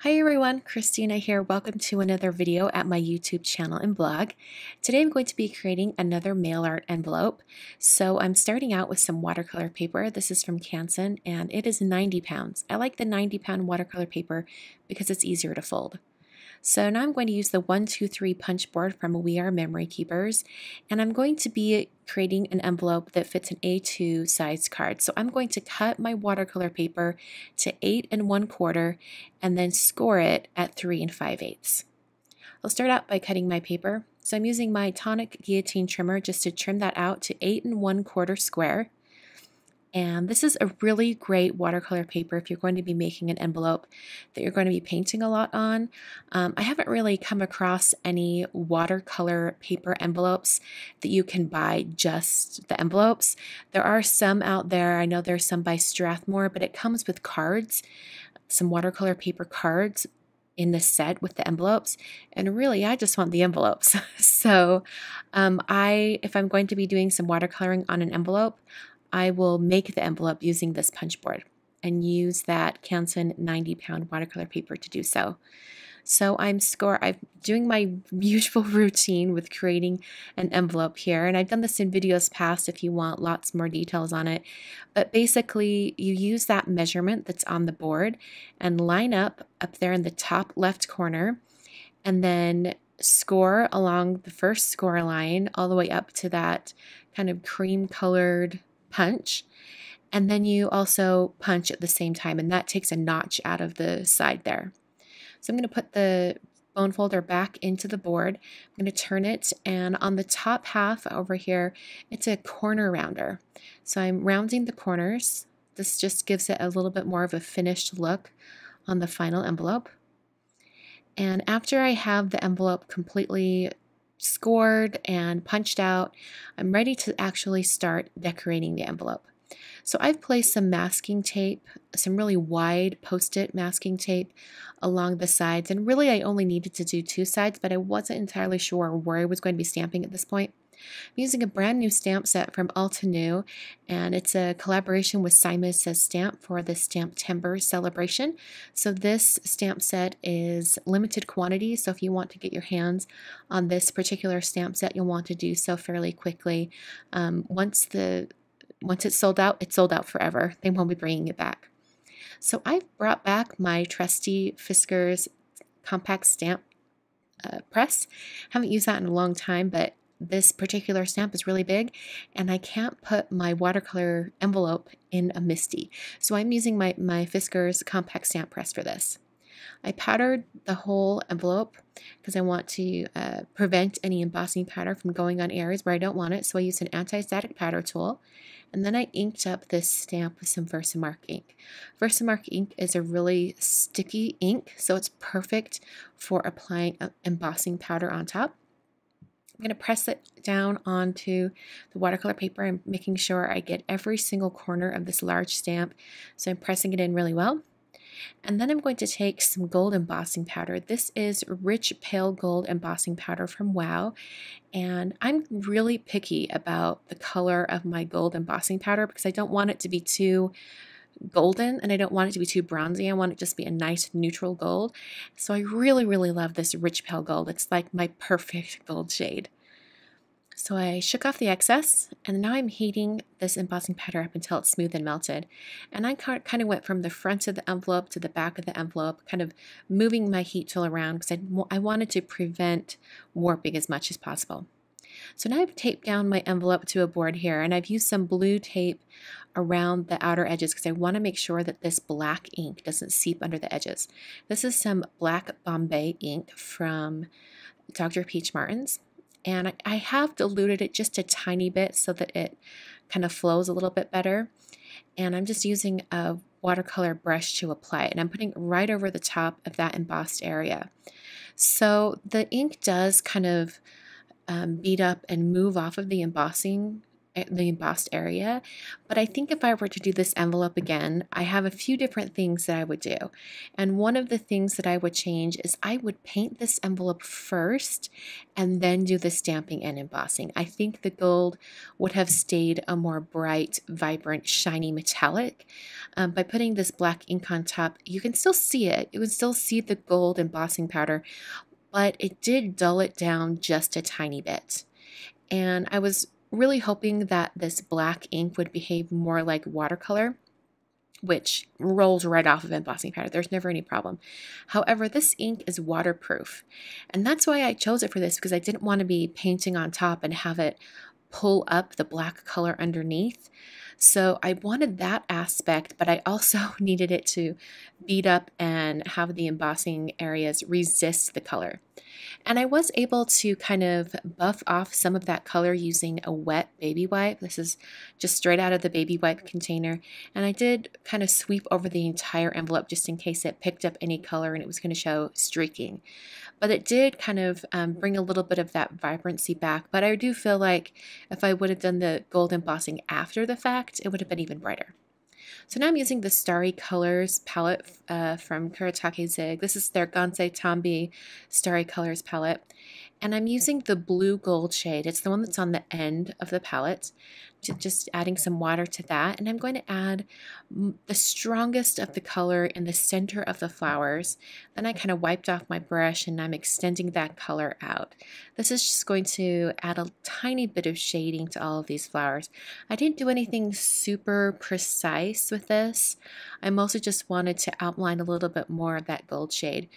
Hi everyone, Christina here. Welcome to another video at my YouTube channel and blog. Today I'm going to be creating another mail art envelope. So I'm starting out with some watercolor paper. This is from Canson and it is 90 pounds. I like the 90-pound watercolor paper because it's easier to fold. So now I'm going to use the 123 punch board from We Are Memory Keepers, and I'm going to be creating an envelope that fits an A2 size card. So I'm going to cut my watercolor paper to 8 1/4 and then score it at 3 5/8. I'll start out by cutting my paper. So I'm using my Tonic guillotine trimmer just to trim that out to 8 1/4 square. And this is a really great watercolor paper if you're going to be making an envelope that you're going to be painting a lot on. I haven't really come across any watercolor paper envelopes that you can buy just the envelopes. There are some out there. I know there's some by Strathmore, but it comes with cards, some watercolor paper cards in the set with the envelopes, and really I just want the envelopes. So if I'm going to be doing some watercoloring on an envelope, I will make the envelope using this punch board and use that Canson 90-pound watercolor paper to do so. So I'm doing my usual routine with creating an envelope here, and I've done this in videos past if you want lots more details on it. But basically, you use that measurement that's on the board and line up there in the top left corner, and then score along the first score line all the way up to that kind of cream colored punch, and then you also punch at the same time, and that takes a notch out of the side there. So I'm going to put the bone folder back into the board. I'm going to turn it, and on the top half over here, it's a corner rounder. So I'm rounding the corners. This just gives it a little bit more of a finished look on the final envelope. And after I have the envelope completely scored and punched out, I'm ready to actually start decorating the envelope. So I've placed some masking tape, some really wide post-it masking tape along the sides, and really I only needed to do two sides, but I wasn't entirely sure where I was going to be stamping at this point. I'm using a brand new stamp set from Altenew, and it's a collaboration with Simon Says Stamp for the Stamptember celebration. So this stamp set is limited quantity, so if you want to get your hands on this particular stamp set, you'll want to do so fairly quickly. Once it's sold out forever. They won't be bringing it back. So I've brought back my trusty Fiskars compact stamp press. Haven't used that in a long time, but this particular stamp is really big, and I can't put my watercolor envelope in a MISTI. So I'm using my Fiskars compact stamp press for this. I powdered the whole envelope because I want to prevent any embossing powder from going on areas where I don't want it. So I used an anti-static powder tool. And then I inked up this stamp with some Versamark ink. Versamark ink is a really sticky ink, so it's perfect for applying embossing powder on top. I'm going to press it down onto the watercolor paper and making sure I get every single corner of this large stamp. So I'm pressing it in really well. And then I'm going to take some gold embossing powder. This is rich pale gold embossing powder from WOW. And I'm really picky about the color of my gold embossing powder because I don't want it to be too golden and I don't want it to be too bronzy. I want it just to be a nice neutral gold. So I really, really love this rich pale gold. It's like my perfect gold shade. So I shook off the excess, and now I'm heating this embossing powder up until it's smooth and melted. And I kind of went from the front of the envelope to the back of the envelope, kind of moving my heat tool around because I wanted to prevent warping as much as possible. So now I've taped down my envelope to a board here, and I've used some blue tape around the outer edges because I want to make sure that this black ink doesn't seep under the edges. This is some black Bombay ink from Dr. Peach Martin's. And I have diluted it just a tiny bit so that it kind of flows a little bit better. And I'm just using a watercolor brush to apply it. And I'm putting it right over the top of that embossed area. So the ink does kind of bead up and move off of the embossing the embossed area. But I think if I were to do this envelope again, I have a few different things that I would do. And one of the things that I would change is I would paint this envelope first and then do the stamping and embossing. I think the gold would have stayed a more bright, vibrant, shiny metallic. By putting this black ink on top, you can still see it. You can still see the gold embossing powder, but it did dull it down just a tiny bit. And I was really hoping that this black ink would behave more like watercolor, which rolls right off of embossing powder. There's never any problem. However, this ink is waterproof, and that's why I chose it for this, because I didn't want to be painting on top and have it pull up the black color underneath. So I wanted that aspect, but I also needed it to bead up and have the embossing areas resist the color. And I was able to kind of buff off some of that color using a wet baby wipe. This is just straight out of the baby wipe container. And I did kind of sweep over the entire envelope just in case it picked up any color and it was going to show streaking. But it did kind of bring a little bit of that vibrancy back. But I do feel like if I would have done the gold embossing after the fact, it would have been even brighter. So now I'm using the Starry Colors palette from Kuretake Zig. This is their Gansei Tambi Starry Colors palette. And I'm using the blue gold shade. It's the one that's on the end of the palette. Just adding some water to that. And I'm going to add the strongest of the color in the center of the flowers. Then I kind of wiped off my brush and I'm extending that color out. This is just going to add a tiny bit of shading to all of these flowers. I didn't do anything super precise with this. I mostly just wanted to outline a little bit more of that gold shade.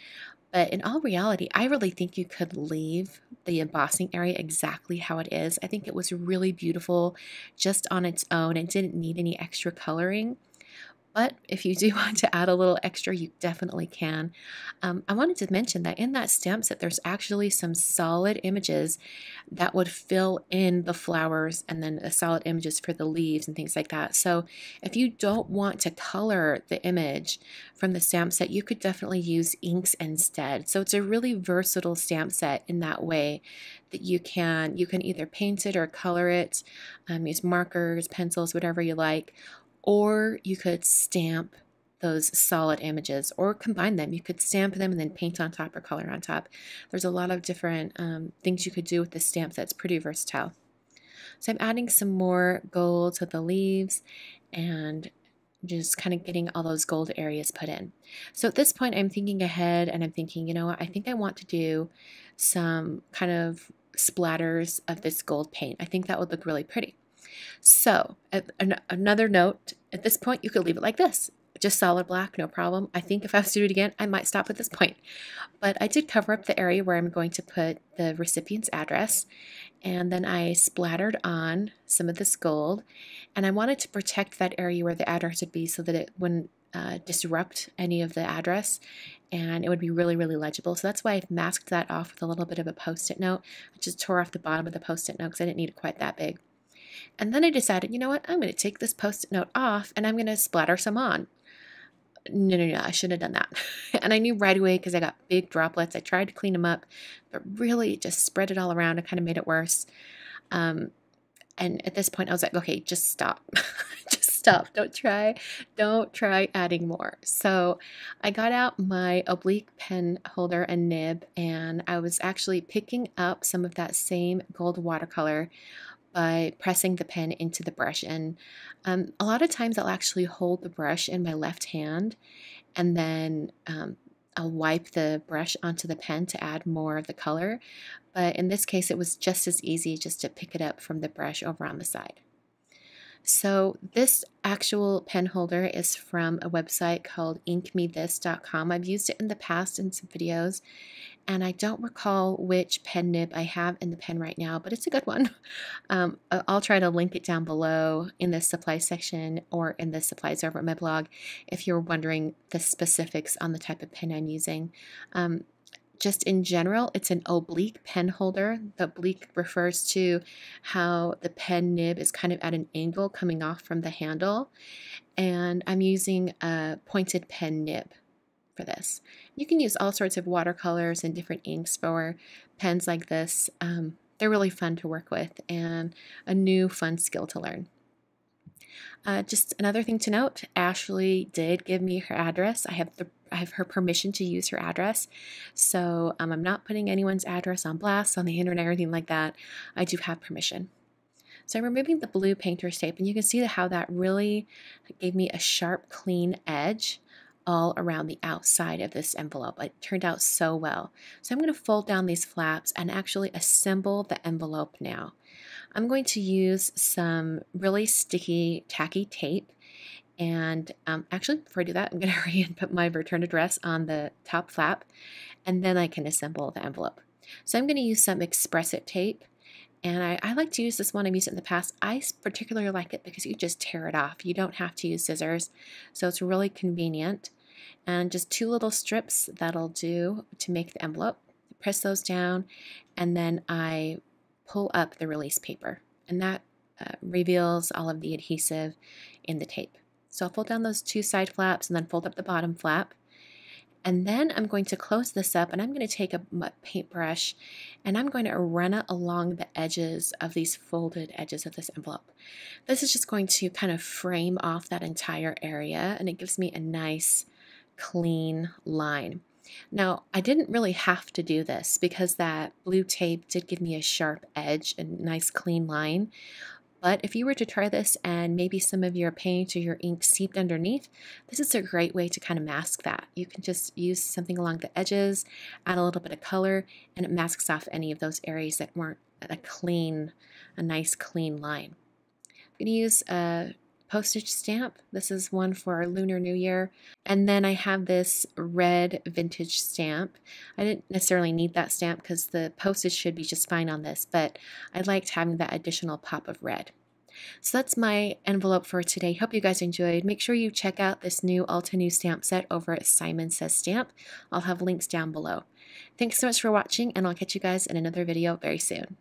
But in all reality, I really think you could leave the embossing area exactly how it is. I think it was really beautiful just on its own. It didn't need any extra coloring. But if you do want to add a little extra, you definitely can. I wanted to mention that in that stamp set, there's actually some solid images that would fill in the flowers and then the solid images for the leaves and things like that. So if you don't want to color the image from the stamp set, you could definitely use inks instead. So it's a really versatile stamp set in that way that you can either paint it or color it, use markers, pencils, whatever you like. Or you could stamp those solid images or combine them. You could stamp them and then paint on top or color on top. There's a lot of different things you could do with this stamp set. It's pretty versatile. So I'm adding some more gold to the leaves and just kind of getting all those gold areas put in. So at this point I'm thinking ahead and I'm thinking, you know what, I think I want to do some kind of splatters of this gold paint. I think that would look really pretty. So another note, at this point you could leave it like this, just solid black, no problem. I think if I was to do it again, I might stop at this point. But I did cover up the area where I'm going to put the recipient's address, and then I splattered on some of this gold, and I wanted to protect that area where the address would be so that it wouldn't disrupt any of the address, and it would be really, really legible. So that's why I've masked that off with a little bit of a post-it note. I just tore off the bottom of the post-it note because I didn't need it quite that big. And then I decided, you know what, I'm going to take this post-it note off and I'm going to splatter some on. No, I shouldn't have done that. And I knew right away because I got big droplets. I tried to clean them up, but really just spread it all around and kind of made it worse. And at this point I was like, okay, just stop. Just stop. Don't try adding more. So I got out my oblique pen holder and nib, and I was actually picking up some of that same gold watercolor by pressing the pen into the brush. And a lot of times I'll actually hold the brush in my left hand and then I'll wipe the brush onto the pen to add more of the color. But in this case, it was just as easy just to pick it up from the brush over on the side. So this actual pen holder is from a website called inkmethis.com. I've used it in the past in some videos, and I don't recall which pen nib I have in the pen right now, but it's a good one. I'll try to link it down below in the supplies section or in the supplies over at my blog if you're wondering the specifics on the type of pen I'm using. Just in general, it's an oblique pen holder. The oblique refers to how the pen nib is kind of at an angle coming off from the handle. And I'm using a pointed pen nib for this. You can use all sorts of watercolors and different inks for pens like this. they're really fun to work with and a new fun skill to learn. Just another thing to note, Ashley did give me her address. I have her permission to use her address. So I'm not putting anyone's address on blast on the internet or anything like that. I do have permission. So I'm removing the blue painter's tape, and you can see how that really gave me a sharp, clean edge all around the outside of this envelope. It turned out so well. So I'm going to fold down these flaps and actually assemble the envelope now. I'm going to use some really sticky, tacky tape. And actually, before I do that, I'm going to hurry and put my return address on the top flap, and then I can assemble the envelope. So I'm going to use some Express-It tape. And I like to use this one. I've used it in the past. I particularly like it because you just tear it off. You don't have to use scissors. So it's really convenient. And just 2 little strips that'll do to make the envelope. Press those down, and then I pull up the release paper. And that reveals all of the adhesive in the tape. So I'll fold down those 2 side flaps and then fold up the bottom flap. And then I'm going to close this up, and I'm going to take a paintbrush and I'm going to run it along the edges of these folded edges of this envelope. This is just going to kind of frame off that entire area, and it gives me a nice clean line. Now, I didn't really have to do this because that blue tape did give me a sharp edge and nice clean line. But if you were to try this and maybe some of your paint or your ink seeped underneath, this is a great way to kind of mask that. You can just use something along the edges, add a little bit of color, and it masks off any of those areas that weren't a nice clean line. I'm going to use a postage stamp. This is one for Lunar New Year. And then I have this red vintage stamp. I didn't necessarily need that stamp because the postage should be just fine on this, but I liked having that additional pop of red. So that's my envelope for today. Hope you guys enjoyed. Make sure you check out this new Altenew stamp set over at Simon Says Stamp. I'll have links down below. Thanks so much for watching, and I'll catch you guys in another video very soon.